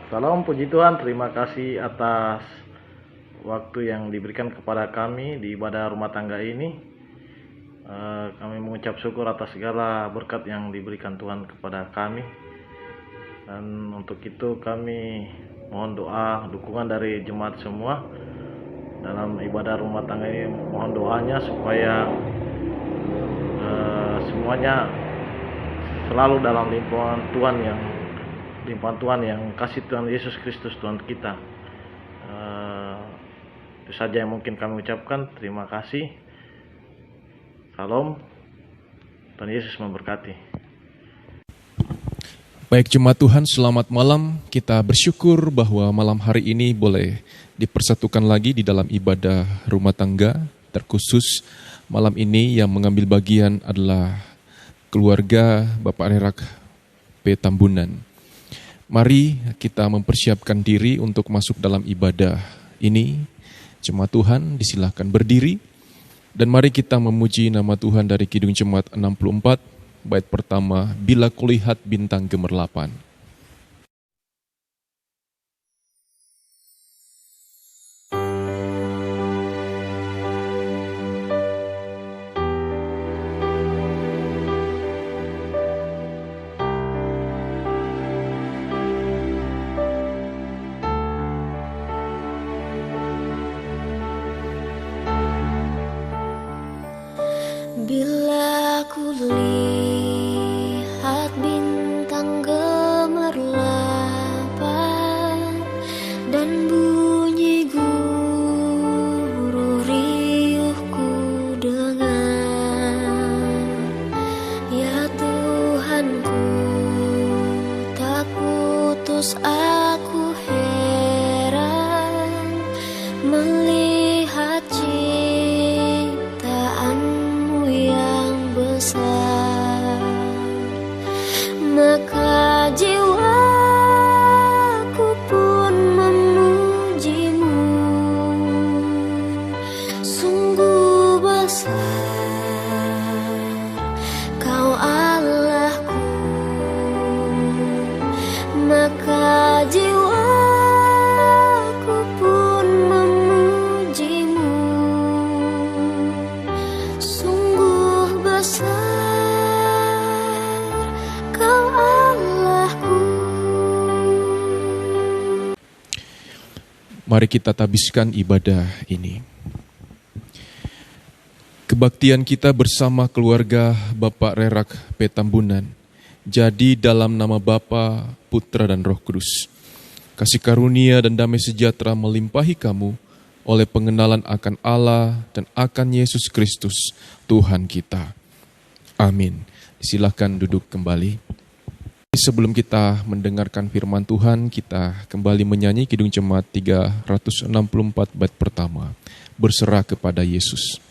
Salam puji Tuhan, terima kasih atas waktu yang diberikan kepada kami di ibadah rumah tangga ini. Kami mengucap syukur atas segala berkat yang diberikan Tuhan kepada kami. Dan untuk itu kami mohon doa, dukungan dari jemaat semua dalam ibadah rumah tangga ini. Mohon doanya supaya semuanya selalu dalam limpahan Tuhan yang kasih Tuhan Yesus Kristus Tuhan kita. Itu saja yang mungkin kami ucapkan. Terima kasih. Salam. Tuhan Yesus memberkati. Baik jemaat Tuhan, selamat malam. Kita bersyukur bahwa malam hari ini boleh dipersatukan lagi di dalam ibadah rumah tangga. Terkhusus malam ini yang mengambil bagian adalah keluarga Bapak Rerak P. Tambunan. Mari kita mempersiapkan diri untuk masuk dalam ibadah ini. Jemaat Tuhan disilahkan berdiri. Dan mari kita memuji nama Tuhan dari Kidung Jemaat 64, bait pertama, Bila Kulihat Bintang Gemerlapan. Bila kulihat bintang gemerlapan dan bunyi guruh riuhku dengar, ya Tuhanku, tak putus aku heran melihat maka jiwaku pun memujimu. Sungguh besar Kau Allahku, maka jiwaku pun memujimu. Sungguh besar Mari kita tabiskan ibadah ini. Kebaktian kita bersama keluarga Bapak Rerak P. Tambunan jadi dalam nama Bapa, Putra dan Roh Kudus. Kasih karunia dan damai sejahtera melimpahi kamu oleh pengenalan akan Allah dan akan Yesus Kristus Tuhan kita. Amin. Silakan duduk kembali. Sebelum kita mendengarkan firman Tuhan, kita kembali menyanyi Kidung Jemaat 364 bait pertama, Berserah kepada Yesus.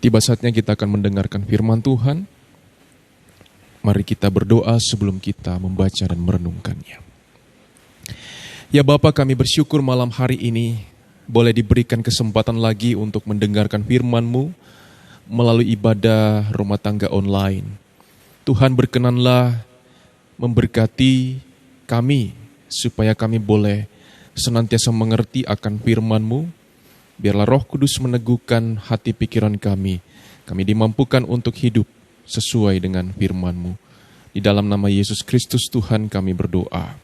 Tiba saatnya kita akan mendengarkan firman Tuhan. Mari kita berdoa sebelum kita membaca dan merenungkannya. Ya Bapa, kami bersyukur malam hari ini boleh diberikan kesempatan lagi untuk mendengarkan firman-Mu melalui ibadah rumah tangga online. Tuhan, berkenanlah memberkati kami supaya kami boleh senantiasa mengerti akan firman-Mu. Biarlah Roh Kudus meneguhkan hati pikiran kami. Kami dimampukan untuk hidup sesuai dengan firman-Mu. Di dalam nama Yesus Kristus Tuhan kami berdoa.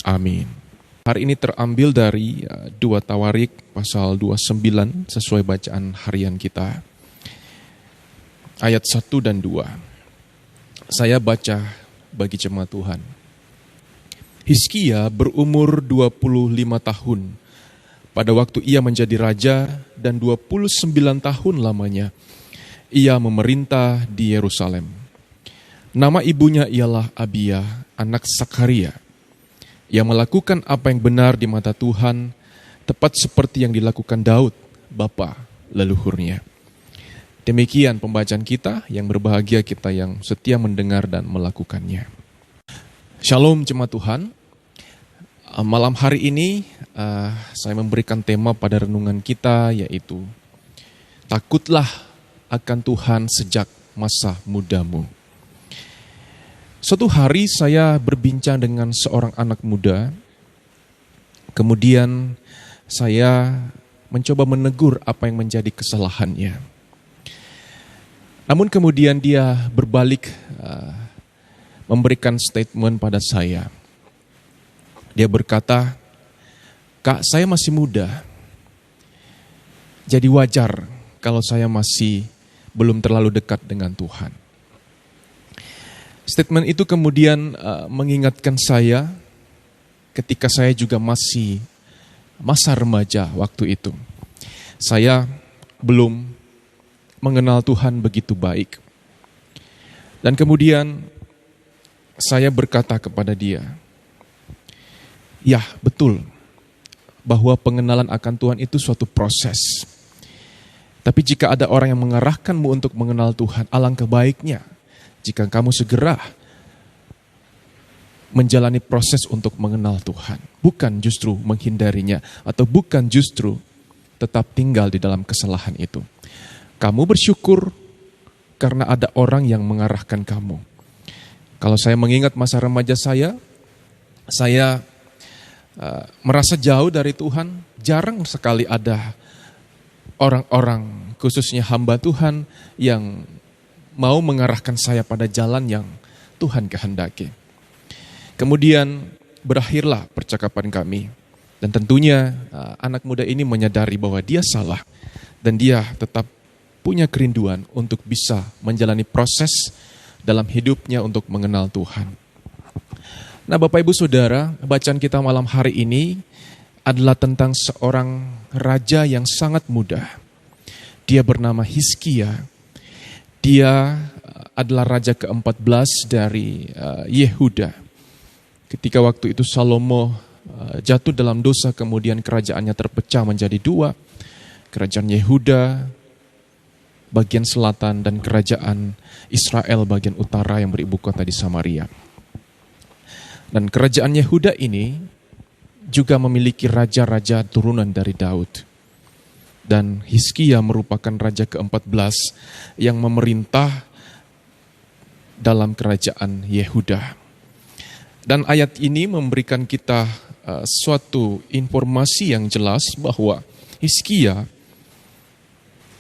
Amin. Hari ini terambil dari 2 Tawarik pasal 29 sesuai bacaan harian kita. Ayat 1 dan 2. Saya baca bagi jemaat Tuhan. Hizkia berumur 25 tahun pada waktu ia menjadi raja, dan 29 tahun lamanya ia memerintah di Yerusalem. Nama ibunya ialah Abia, anak Sakaria. Ia melakukan apa yang benar di mata Tuhan, tepat seperti yang dilakukan Daud, bapa leluhurnya. Demikian pembacaan kita, yang berbahagia kita yang setia mendengar dan melakukannya. Shalom jemaat Tuhan. Malam hari ini saya memberikan tema pada renungan kita, yaitu takutlah akan Tuhan sejak masa mudamu. Suatu hari saya berbincang dengan seorang anak muda, kemudian saya mencoba menegur apa yang menjadi kesalahannya. Namun kemudian dia berbalik memberikan statement pada saya. Dia berkata, "Kak, saya masih muda, jadi wajar kalau saya masih belum terlalu dekat dengan Tuhan." Statement itu kemudian mengingatkan saya ketika saya juga masih masa remaja waktu itu. Saya belum mengenal Tuhan begitu baik. Dan kemudian saya berkata kepada dia, "Ya, betul bahwa pengenalan akan Tuhan itu suatu proses. Tapi jika ada orang yang mengarahkanmu untuk mengenal Tuhan, alangkah baiknya jika kamu segera menjalani proses untuk mengenal Tuhan. Bukan justru menghindarinya, atau bukan justru tetap tinggal di dalam kesalahan itu. Kamu bersyukur karena ada orang yang mengarahkan kamu." Kalau saya mengingat masa remaja saya merasa jauh dari Tuhan. Jarang sekali ada orang-orang, khususnya hamba Tuhan, yang mau mengarahkan saya pada jalan yang Tuhan kehendaki. Kemudian berakhirlah percakapan kami. Dan tentunya anak muda ini menyadari bahwa dia salah. Dan dia tetap punya kerinduan untuk bisa menjalani proses dalam hidupnya untuk mengenal Tuhan. Nah, Bapak Ibu Saudara, bacaan kita malam hari ini adalah tentang seorang raja yang sangat muda. Dia bernama Hizkia. Dia adalah raja ke-14 dari Yehuda. Ketika waktu itu Salomo jatuh dalam dosa, kemudian kerajaannya terpecah menjadi dua. Kerajaan Yehuda bagian selatan dan kerajaan Israel bagian utara yang beribu kota di Samaria. Dan kerajaan Yehuda ini juga memiliki raja-raja turunan dari Daud. Dan Hizkia merupakan raja ke-14 yang memerintah dalam kerajaan Yehuda. Dan ayat ini memberikan kita suatu informasi yang jelas bahwa Hizkia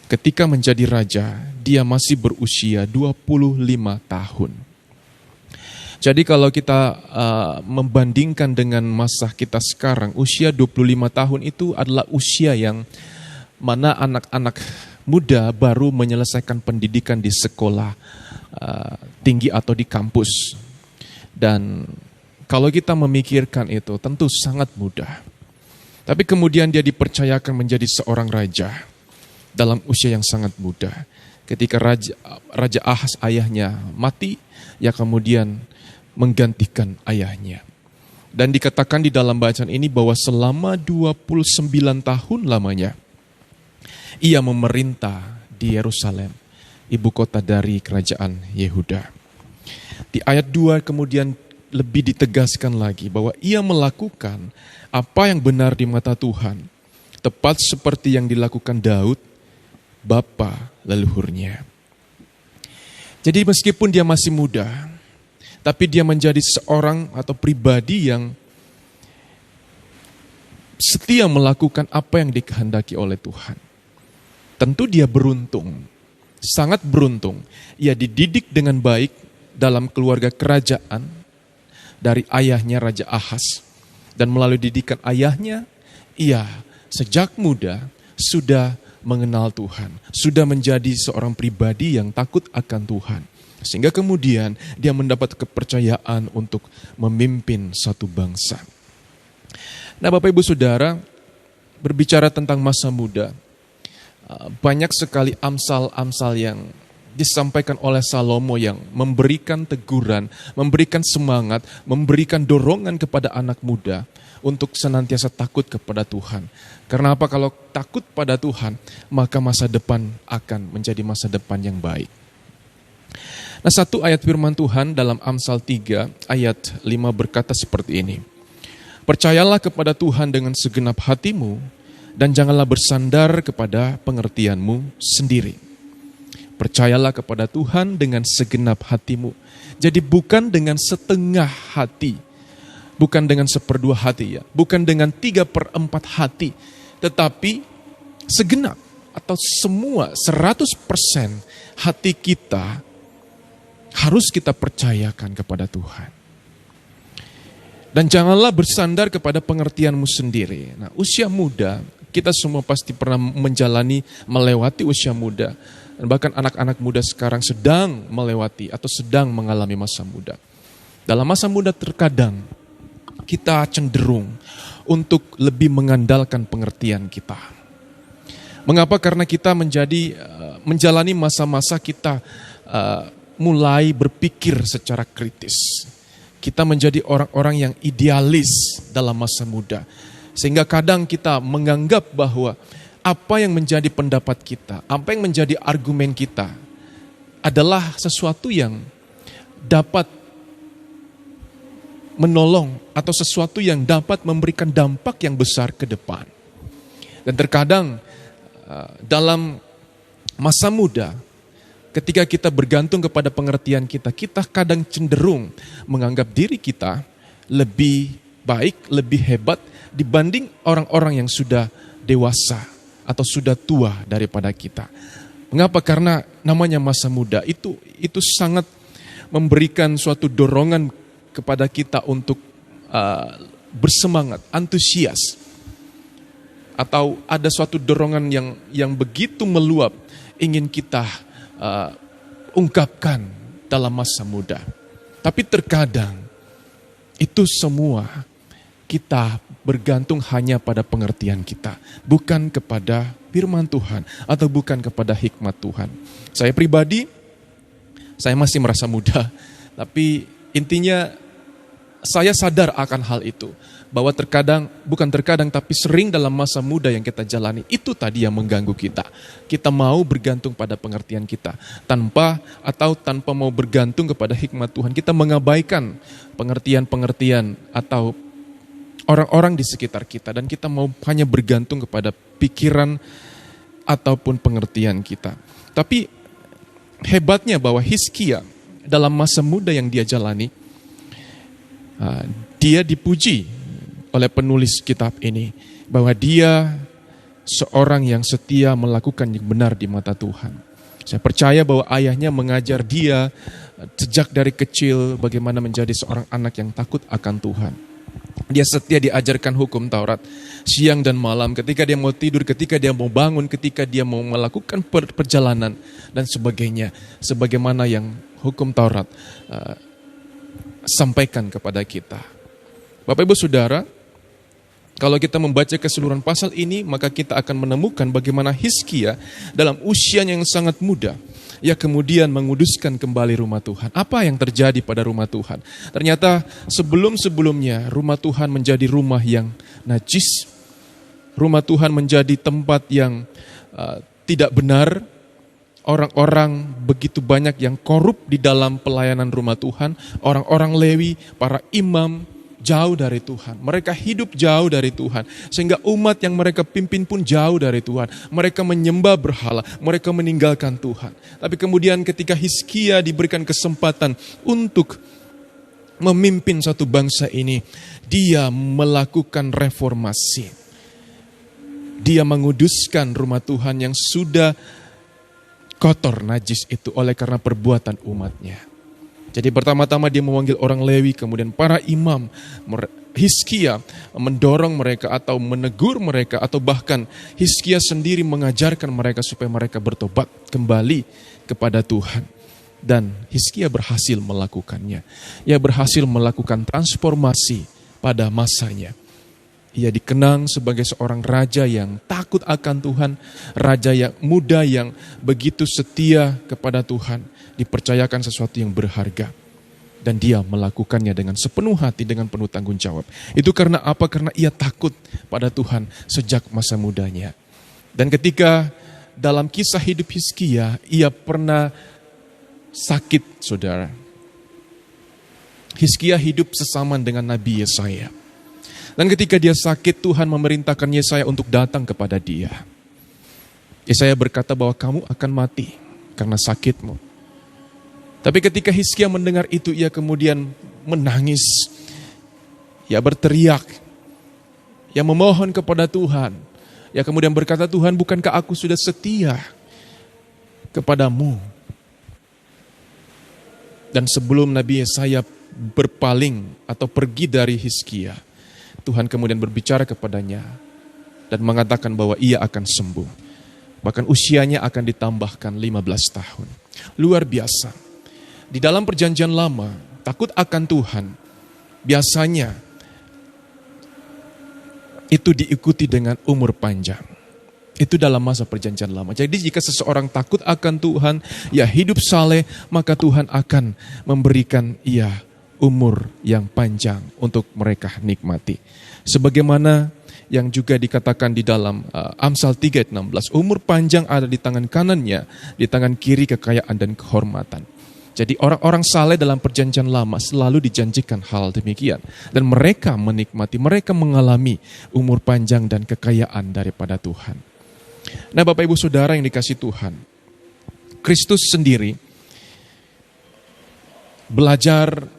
ketika menjadi raja, dia masih berusia 25 tahun. Jadi kalau kita membandingkan dengan masa kita sekarang, usia 25 tahun itu adalah usia yang mana anak-anak muda baru menyelesaikan pendidikan di sekolah tinggi atau di kampus. Dan kalau kita memikirkan itu tentu sangat mudah. Tapi kemudian dia dipercayakan menjadi seorang raja dalam usia yang sangat muda. Ketika Raja Ahaz ayahnya mati, ya kemudian menggantikan ayahnya. Dan dikatakan di dalam bacaan ini bahwa selama 29 tahun lamanya, ia memerintah di Yerusalem, ibu kota dari kerajaan Yehuda. Di ayat 2 kemudian lebih ditegaskan lagi bahwa ia melakukan apa yang benar di mata Tuhan, tepat seperti yang dilakukan Daud, bapa leluhurnya. Jadi meskipun dia masih muda, tapi dia menjadi seorang atau pribadi yang setia melakukan apa yang dikehendaki oleh Tuhan. Tentu dia beruntung, sangat beruntung. Ia dididik dengan baik dalam keluarga kerajaan dari ayahnya Raja Ahaz. Dan melalui didikan ayahnya, ia sejak muda sudah mengenal Tuhan. Sudah menjadi seorang pribadi yang takut akan Tuhan. Sehingga kemudian dia mendapat kepercayaan untuk memimpin satu bangsa. Nah, Bapak Ibu Saudara, berbicara tentang masa muda, banyak sekali amsal-amsal yang disampaikan oleh Salomo yang memberikan teguran, memberikan semangat, memberikan dorongan kepada anak muda untuk senantiasa takut kepada Tuhan. Karena apa? Kalau takut pada Tuhan, maka masa depan akan menjadi masa depan yang baik. Nah, satu ayat firman Tuhan dalam Amsal 3 ayat 5 berkata seperti ini. Percayalah kepada Tuhan dengan segenap hatimu dan janganlah bersandar kepada pengertianmu sendiri. Percayalah kepada Tuhan dengan segenap hatimu. Jadi bukan dengan setengah hati, bukan dengan 1/2 hati ya, bukan dengan 3/4 hati, tetapi segenap atau semua 100% hati kita harus kita percayakan kepada Tuhan. Dan janganlah bersandar kepada pengertianmu sendiri. Nah, usia muda, kita semua pasti pernah melewati usia muda. Dan bahkan anak-anak muda sekarang sedang melewati atau sedang mengalami masa muda. Dalam masa muda terkadang kita cenderung untuk lebih mengandalkan pengertian kita. Mengapa? Karena kita menjalani masa-masa kita mulai berpikir secara kritis. Kita menjadi orang-orang yang idealis dalam masa muda. Sehingga kadang kita menganggap bahwa apa yang menjadi pendapat kita, apa yang menjadi argumen kita adalah sesuatu yang dapat menolong atau sesuatu yang dapat memberikan dampak yang besar ke depan. Dan terkadang dalam masa muda, ketika kita bergantung kepada pengertian kita, kita kadang cenderung menganggap diri kita lebih baik, lebih hebat dibanding orang-orang yang sudah dewasa atau sudah tua daripada kita. Mengapa? Karena namanya masa muda itu sangat memberikan suatu dorongan kepada kita untuk bersemangat, antusias. Atau ada suatu dorongan yang begitu meluap ingin kita ungkapkan dalam masa muda. Tapi terkadang itu semua kita bergantung hanya pada pengertian kita, bukan kepada firman Tuhan atau bukan kepada hikmat Tuhan. Saya pribadi, saya masih merasa muda, tapi intinya saya sadar akan hal itu. Bahwa bukan terkadang tapi sering dalam masa muda yang kita jalani, itu tadi yang mengganggu kita. Kita mau bergantung pada pengertian kita. Tanpa mau bergantung kepada hikmat Tuhan. Kita mengabaikan pengertian-pengertian atau orang-orang di sekitar kita. Dan kita mau hanya bergantung kepada pikiran ataupun pengertian kita. Tapi hebatnya bahwa Hizkia dalam masa muda yang dia jalani, dia dipuji oleh penulis kitab ini bahwa dia seorang yang setia melakukan yang benar di mata Tuhan. Saya percaya bahwa ayahnya mengajar dia sejak dari kecil bagaimana menjadi seorang anak yang takut akan Tuhan. Dia setia diajarkan hukum Taurat siang dan malam, ketika dia mau tidur, ketika dia mau bangun, ketika dia mau melakukan perjalanan dan sebagainya, sebagaimana yang hukum Taurat sampaikan kepada kita. Bapak Ibu Saudara, kalau kita membaca keseluruhan pasal ini, maka kita akan menemukan bagaimana Hizkia dalam usianya yang sangat muda, ia kemudian menguduskan kembali rumah Tuhan. Apa yang terjadi pada rumah Tuhan? Ternyata sebelum-sebelumnya rumah Tuhan menjadi rumah yang najis. Rumah Tuhan menjadi tempat yang tidak benar. orang-orang begitu banyak yang korup di dalam pelayanan rumah Tuhan, orang-orang Lewi, para imam jauh dari Tuhan. Mereka hidup jauh dari Tuhan, sehingga umat yang mereka pimpin pun jauh dari Tuhan. Mereka menyembah berhala, mereka meninggalkan Tuhan. Tapi kemudian ketika Hizkia diberikan kesempatan untuk memimpin satu bangsa ini, dia melakukan reformasi. Dia menguduskan rumah Tuhan yang sudah kotor, najis itu oleh karena perbuatan umatnya. Jadi pertama-tama dia memanggil orang Lewi, kemudian para imam. Hizkia mendorong mereka atau menegur mereka, atau bahkan Hizkia sendiri mengajarkan mereka supaya mereka bertobat kembali kepada Tuhan. Dan Hizkia berhasil melakukannya. Ia berhasil melakukan transformasi pada masanya. Ia dikenang sebagai seorang raja yang takut akan Tuhan, raja yang muda yang begitu setia kepada Tuhan, dipercayakan sesuatu yang berharga. Dan dia melakukannya dengan sepenuh hati, dengan penuh tanggung jawab. Itu karena apa? Karena ia takut pada Tuhan sejak masa mudanya. Dan ketika dalam kisah hidup Hizkia, ia pernah sakit, saudara. Hizkia hidup sesaman dengan Nabi Yesaya. Dan ketika dia sakit, Tuhan memerintahkan Yesaya untuk datang kepada dia. Yesaya berkata bahwa kamu akan mati karena sakitmu. Tapi ketika Hizkia mendengar itu, ia kemudian menangis. Ia berteriak. Ia memohon kepada Tuhan. Ia kemudian berkata, Tuhan, bukankah aku sudah setia kepadamu? Dan sebelum Nabi Yesaya berpaling atau pergi dari Hizkia, Tuhan kemudian berbicara kepadanya dan mengatakan bahwa ia akan sembuh. Bahkan usianya akan ditambahkan 15 tahun. Luar biasa. Di dalam perjanjian lama, takut akan Tuhan biasanya itu diikuti dengan umur panjang. Itu dalam masa perjanjian lama. Jadi jika seseorang takut akan Tuhan, ia hidup saleh, maka Tuhan akan memberikan ia umur yang panjang untuk mereka nikmati. Sebagaimana yang juga dikatakan di dalam Amsal 3:16, umur panjang ada di tangan kanannya, di tangan kiri kekayaan dan kehormatan. Jadi orang-orang saleh dalam perjanjian lama selalu dijanjikan hal demikian. Dan mereka menikmati, mereka mengalami umur panjang dan kekayaan daripada Tuhan. Nah, Bapak Ibu Saudara yang dikasihi Tuhan, Kristus sendiri belajar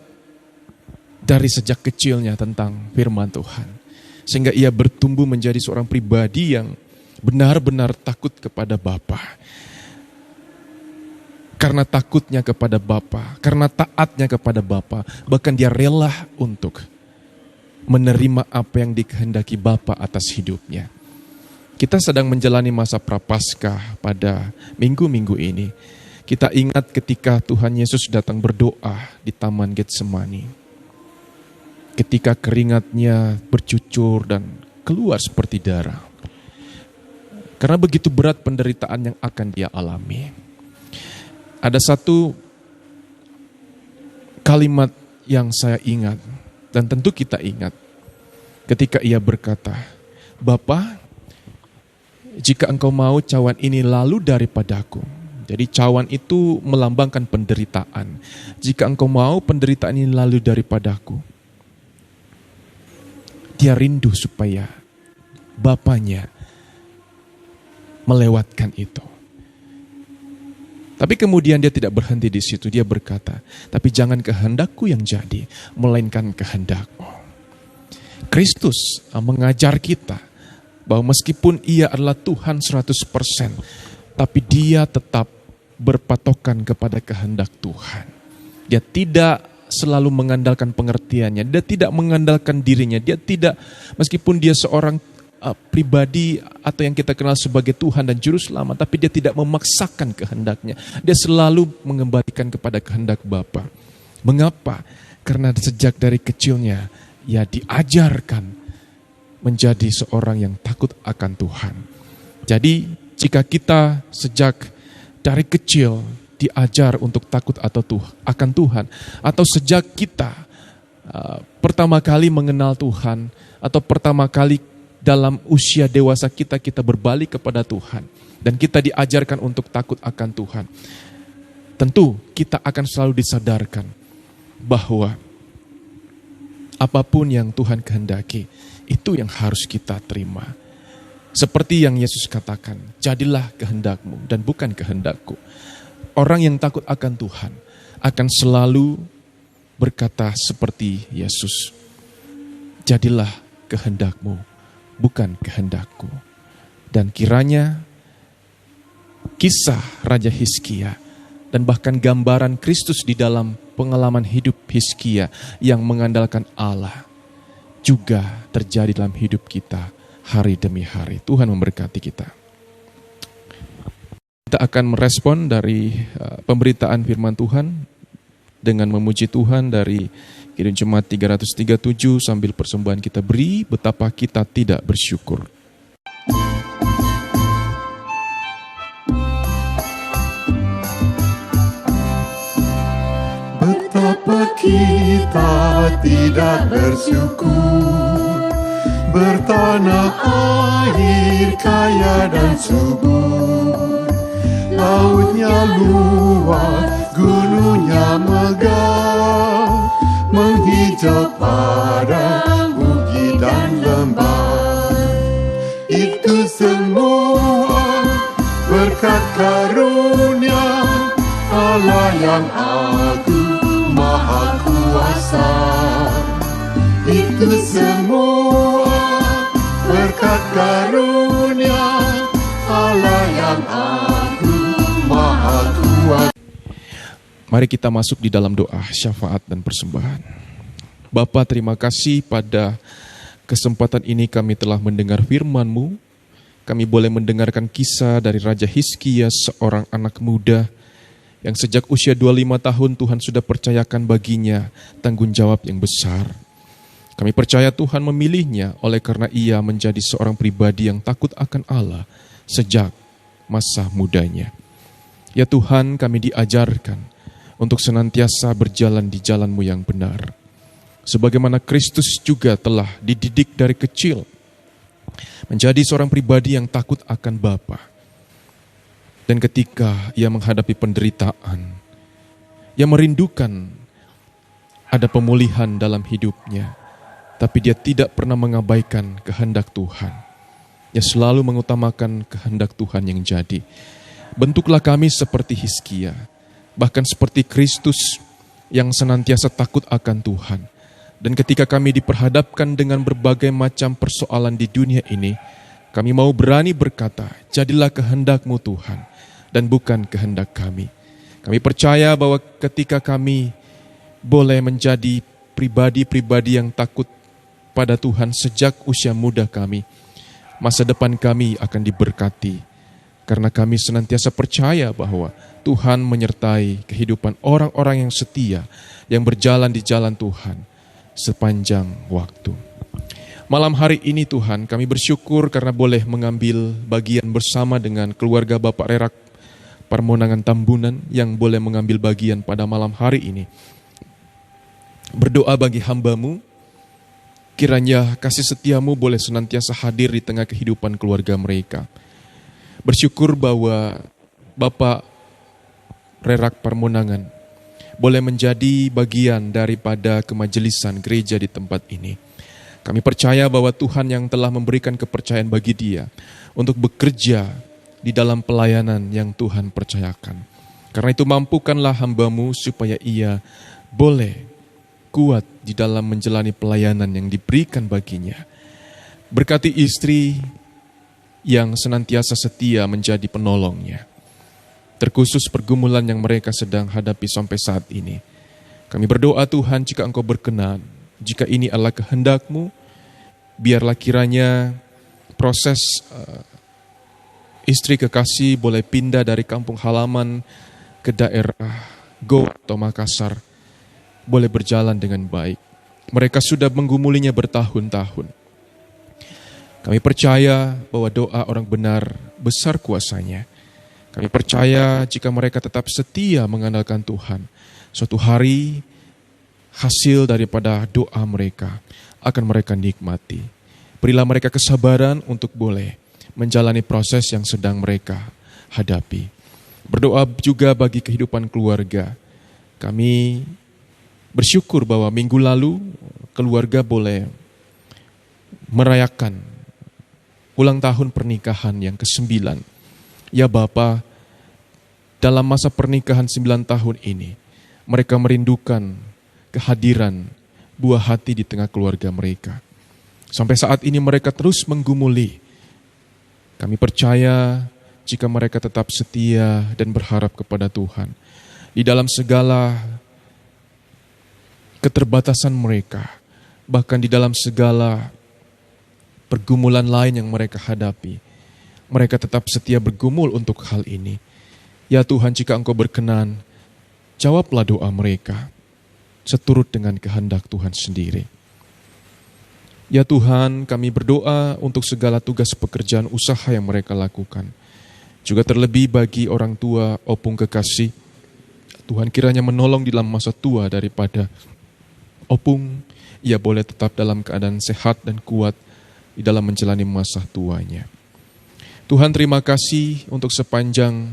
dari sejak kecilnya tentang firman Tuhan. Sehingga ia bertumbuh menjadi seorang pribadi yang benar-benar takut kepada Bapa. Karena takutnya kepada Bapa, karena taatnya kepada Bapa, bahkan dia rela untuk menerima apa yang dikehendaki Bapa atas hidupnya. Kita sedang menjalani masa Prapaskah pada minggu-minggu ini. Kita ingat ketika Tuhan Yesus datang berdoa di Taman Getsemani. Ketika keringatnya bercucur dan keluar seperti darah. Karena begitu berat penderitaan yang akan dia alami. Ada satu kalimat yang saya ingat, dan tentu kita ingat. Ketika ia berkata, Bapa, jika engkau mau cawan ini lalu daripadaku. Jadi cawan itu melambangkan penderitaan. Jika engkau mau penderitaan ini lalu daripadaku. Dia rindu supaya Bapanya melewatkan itu. Tapi kemudian dia tidak berhenti di situ. Dia berkata, tapi jangan kehendakku yang jadi, melainkan kehendakmu. Kristus mengajar kita bahwa meskipun ia adalah Tuhan 100%, tapi dia tetap berpatokan kepada kehendak Tuhan. Dia tidak selalu mengandalkan pengertiannya, dia tidak mengandalkan dirinya, dia tidak, meskipun dia seorang pribadi atau yang kita kenal sebagai Tuhan dan Juru Selamat, tapi dia tidak memaksakan kehendaknya, dia selalu mengembalikan kepada kehendak Bapa. Mengapa? Karena sejak dari kecilnya, ia diajarkan menjadi seorang yang takut akan Tuhan. Jadi jika kita sejak dari kecil diajar untuk takut akan Tuhan, atau sejak kita pertama kali mengenal Tuhan, atau pertama kali dalam usia dewasa kita berbalik kepada Tuhan, dan kita diajarkan untuk takut akan Tuhan, tentu kita akan selalu disadarkan bahwa apapun yang Tuhan kehendaki, itu yang harus kita terima. Seperti yang Yesus katakan, jadilah kehendakmu dan bukan kehendakku. Orang yang takut akan Tuhan akan selalu berkata seperti Yesus, jadilah kehendakmu, bukan kehendakku. Dan kiranya kisah Raja Hizkia dan bahkan gambaran Kristus di dalam pengalaman hidup Hizkia yang mengandalkan Allah juga terjadi dalam hidup kita hari demi hari. Tuhan memberkati kita. Kita akan merespon dari pemberitaan firman Tuhan dengan memuji Tuhan dari Kidung Jemaat 337 sambil persembahan kita beri, betapa kita tidak bersyukur. Betapa kita tidak bersyukur, bertanah air kaya dan subur, lautnya luas, gunungnya megah, menghijau padang bukit dan lembah. Itu semua berkat karunia Allah yang agung maha kuasa. Itu semua berkat karunia Allah yang agung maha kuasa. Mari kita masuk di dalam doa, syafaat dan persembahan. Bapa, terima kasih pada kesempatan ini kami telah mendengar firman-Mu. Kami boleh mendengarkan kisah dari Raja Hizkia, seorang anak muda yang sejak usia 25 tahun Tuhan sudah percayakan baginya tanggung jawab yang besar. Kami percaya Tuhan memilihnya oleh karena ia menjadi seorang pribadi yang takut akan Allah sejak masa mudanya. Ya Tuhan, kami diajarkan untuk senantiasa berjalan di jalan-Mu yang benar. Sebagaimana Kristus juga telah dididik dari kecil menjadi seorang pribadi yang takut akan Bapa. Dan ketika ia menghadapi penderitaan, ia merindukan ada pemulihan dalam hidupnya, tapi dia tidak pernah mengabaikan kehendak Tuhan. Ia selalu mengutamakan kehendak Tuhan yang jadi. Bentuklah kami seperti Hizkia, bahkan seperti Kristus yang senantiasa takut akan Tuhan. Dan ketika kami diperhadapkan dengan berbagai macam persoalan di dunia ini, kami mau berani berkata, jadilah kehendak-Mu Tuhan, dan bukan kehendak kami. Kami percaya bahwa ketika kami boleh menjadi pribadi-pribadi yang takut pada Tuhan sejak usia muda kami, masa depan kami akan diberkati. Karena kami senantiasa percaya bahwa Tuhan menyertai kehidupan orang-orang yang setia, yang berjalan di jalan Tuhan sepanjang waktu. Malam hari ini Tuhan, kami bersyukur karena boleh mengambil bagian bersama dengan keluarga Bapak Rerak Parmonangan Tambunan yang boleh mengambil bagian pada malam hari ini. Berdoa bagi hamba-Mu, kiranya kasih setia-Mu boleh senantiasa hadir di tengah kehidupan keluarga mereka. Bersyukur bahwa Bapak Rerak Parmonangan boleh menjadi bagian daripada kemajelisan gereja di tempat ini. Kami percaya bahwa Tuhan yang telah memberikan kepercayaan bagi dia untuk bekerja di dalam pelayanan yang Tuhan percayakan. Karena itu mampukanlah hamba-Mu supaya ia boleh kuat di dalam menjalani pelayanan yang diberikan baginya. Berkati istri yang senantiasa setia menjadi penolongnya. Terkhusus pergumulan yang mereka sedang hadapi sampai saat ini. Kami berdoa Tuhan, jika Engkau berkenan, jika ini adalah kehendak-Mu, biarlah kiranya proses istri kekasih boleh pindah dari kampung halaman ke daerah Go atau Makassar, boleh berjalan dengan baik. Mereka sudah menggumulinya bertahun-tahun. Kami percaya bahwa doa orang benar besar kuasanya. Kami percaya jika mereka tetap setia mengandalkan Tuhan, suatu hari hasil daripada doa mereka akan mereka nikmati. Berilah mereka kesabaran untuk boleh menjalani proses yang sedang mereka hadapi. Berdoa juga bagi kehidupan keluarga. Kami bersyukur bahwa minggu lalu keluarga boleh merayakan ulang tahun pernikahan yang ke-9. Ya Bapa, dalam masa pernikahan 9 tahun ini, mereka merindukan kehadiran buah hati di tengah keluarga mereka. Sampai saat ini mereka terus menggumuli. Kami percaya jika mereka tetap setia dan berharap kepada Tuhan, di dalam segala keterbatasan mereka, bahkan di dalam segala pergumulan lain yang mereka hadapi, mereka tetap setia bergumul untuk hal ini. Ya Tuhan, jika Engkau berkenan, jawablah doa mereka seturut dengan kehendak Tuhan sendiri. Ya Tuhan, kami berdoa untuk segala tugas pekerjaan usaha yang mereka lakukan. Juga terlebih bagi orang tua opung kekasih, Tuhan kiranya menolong di dalam masa tua daripada opung, ia boleh tetap dalam keadaan sehat dan kuat di dalam menjalani masa tuanya. Tuhan, terima kasih untuk sepanjang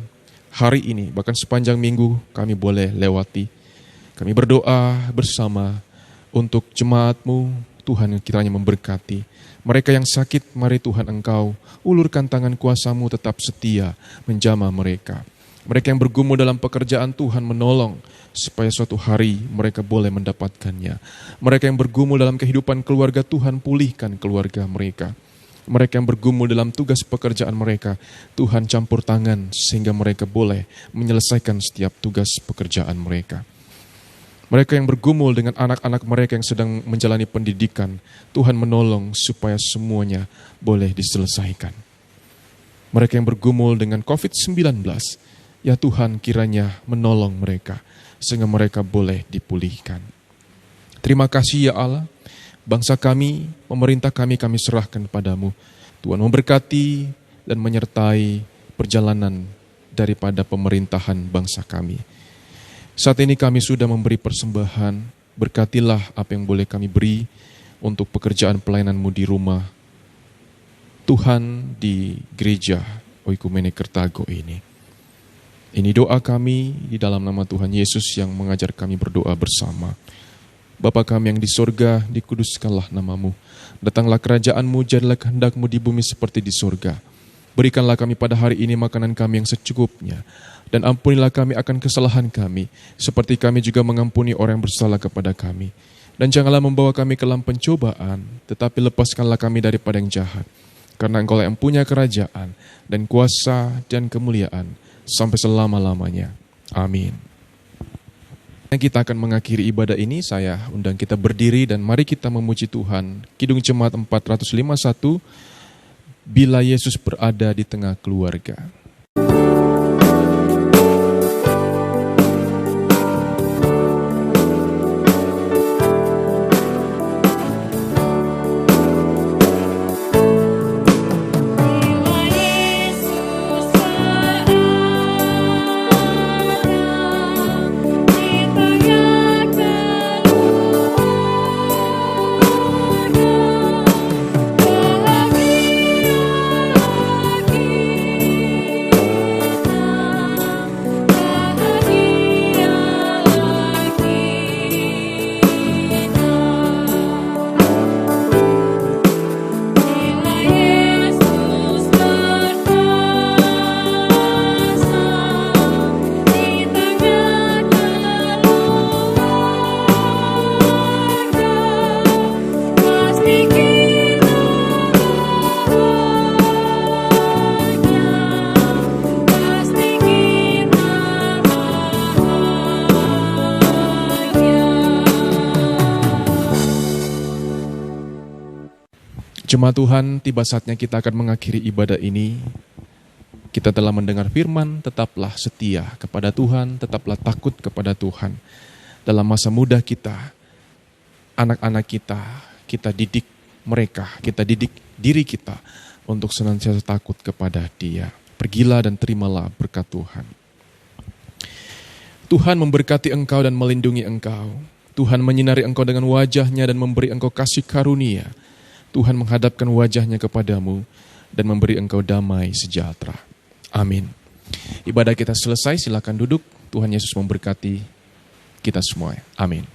hari ini, bahkan sepanjang minggu kami boleh lewati. Kami berdoa bersama untuk jemaat-Mu, Tuhan kiranya memberkati. Mereka yang sakit, mari Tuhan Engkau ulurkan tangan kuasa-Mu tetap setia menjamah mereka. Mereka yang bergumul dalam pekerjaan, Tuhan menolong supaya suatu hari mereka boleh mendapatkannya. Mereka yang bergumul dalam kehidupan keluarga, Tuhan pulihkan keluarga mereka. Mereka yang bergumul dalam tugas pekerjaan mereka, Tuhan campur tangan sehingga mereka boleh menyelesaikan setiap tugas pekerjaan mereka. Mereka yang bergumul dengan anak-anak mereka yang sedang menjalani pendidikan, Tuhan menolong supaya semuanya boleh diselesaikan. Mereka yang bergumul dengan COVID-19, ya Tuhan kiranya menolong mereka sehingga mereka boleh dipulihkan. Terima kasih ya Allah, bangsa kami, pemerintah kami serahkan padamu. Tuhan memberkati dan menyertai perjalanan daripada pemerintahan bangsa kami. Saat ini kami sudah memberi persembahan, berkatilah apa yang boleh kami beri untuk pekerjaan pelayanan-Mu di rumah Tuhan di gereja Oikumene Kertago ini. Ini doa kami di dalam nama Tuhan Yesus yang mengajar kami berdoa bersama. Bapa kami yang di sorga, dikuduskanlah nama-Mu. Datanglah kerajaan-Mu, jadilah kehendak-Mu di bumi seperti di sorga. Berikanlah kami pada hari ini makanan kami yang secukupnya. Dan ampunilah kami akan kesalahan kami, seperti kami juga mengampuni orang yang bersalah kepada kami. Dan janganlah membawa kami ke dalam pencobaan, tetapi lepaskanlah kami daripada yang jahat. Karena Engkau yang punya kerajaan, dan kuasa, dan kemuliaan, sampai selama-lamanya. Amin. Kita akan mengakhiri ibadah ini, saya undang kita berdiri dan mari kita memuji Tuhan. Kidung Jemaat 451, Bila Yesus Berada di Tengah Keluarga. Jemaat Tuhan, tiba saatnya kita akan mengakhiri ibadah ini. Kita telah mendengar firman, tetaplah setia kepada Tuhan, tetaplah takut kepada Tuhan. Dalam masa muda kita, anak-anak kita didik mereka, kita didik diri kita untuk senantiasa takut kepada Dia. Pergilah dan terimalah berkat Tuhan. Tuhan memberkati engkau dan melindungi engkau. Tuhan menyinari engkau dengan wajah-Nya dan memberi engkau kasih karunia. Tuhan menghadapkan wajah-Nya kepadamu dan memberi engkau damai sejahtera. Amin. Ibadah kita selesai, silakan duduk. Tuhan Yesus memberkati kita semua. Amin.